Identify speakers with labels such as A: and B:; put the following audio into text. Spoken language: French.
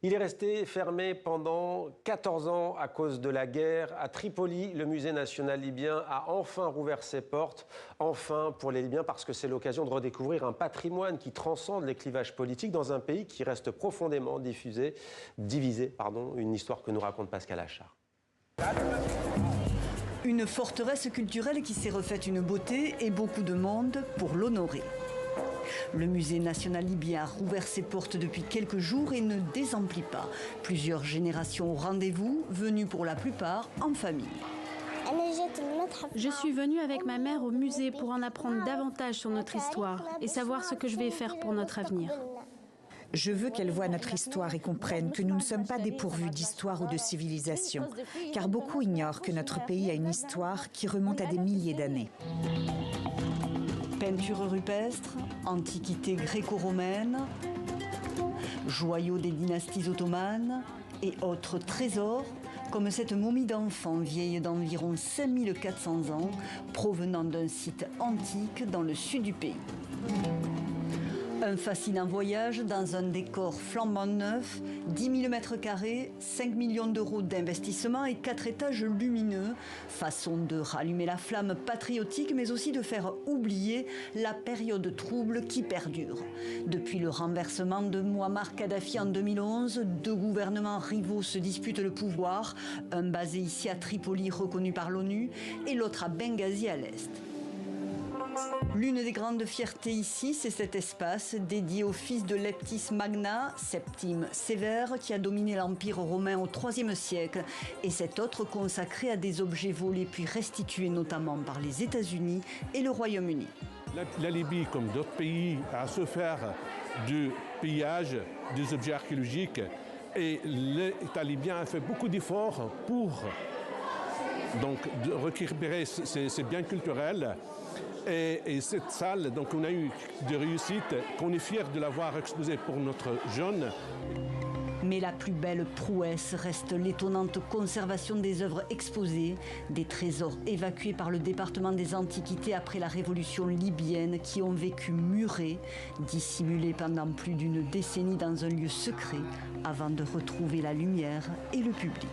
A: Il est resté fermé pendant 14 ans à cause de la guerre. À Tripoli, le musée national libyen a enfin rouvert ses portes. Enfin pour les Libyens, parce que c'est l'occasion de redécouvrir un patrimoine qui transcende les clivages politiques dans un pays qui reste profondément divisé. Une histoire que nous raconte Pascal Achard.
B: Une forteresse culturelle qui s'est refaite une beauté et beaucoup de monde pour l'honorer. Le musée national libyen a rouvert ses portes depuis quelques jours et ne désemplit pas. Plusieurs générations au rendez-vous, venues pour la plupart en famille.
C: Je suis venue avec ma mère au musée pour en apprendre davantage sur notre histoire et savoir ce que je vais faire pour notre avenir.
D: Je veux qu'elle voie notre histoire et comprenne que nous ne sommes pas dépourvus d'histoire ou de civilisation, car beaucoup ignorent que notre pays a une histoire qui remonte à des milliers d'années.
B: Peintures rupestres, antiquités gréco-romaines, joyaux des dynasties ottomanes et autres trésors, comme cette momie d'enfant vieille d'environ 5400 ans, provenant d'un site antique dans le sud du pays. Un fascinant voyage dans un décor flambant neuf, 10 000 m², 5 millions d'euros d'investissement et 4 étages lumineux. Façon de rallumer la flamme patriotique, mais aussi de faire oublier la période trouble qui perdure. Depuis le renversement de Mouammar Kadhafi en 2011, deux gouvernements rivaux se disputent le pouvoir, un basé ici à Tripoli reconnu par l'ONU et l'autre à Benghazi à l'est. L'une des grandes fiertés ici, c'est cet espace dédié au fils de Leptis Magna, Septime Sévère, qui a dominé l'Empire romain au IIIe siècle, et cet autre consacré à des objets volés puis restitués notamment par les États-Unis et le Royaume-Uni.
E: La Libye, comme d'autres pays, a souffert du pillage des objets archéologiques et l'État libyen a fait beaucoup d'efforts pour récupérer ces biens culturels. Et cette salle, donc on a eu des réussites, qu'on est fiers de l'avoir exposée pour notre jeune.
B: Mais la plus belle prouesse reste l'étonnante conservation des œuvres exposées, des trésors évacués par le département des Antiquités après la révolution libyenne qui ont vécu murés, dissimulés pendant plus d'une décennie dans un lieu secret avant de retrouver la lumière et le public.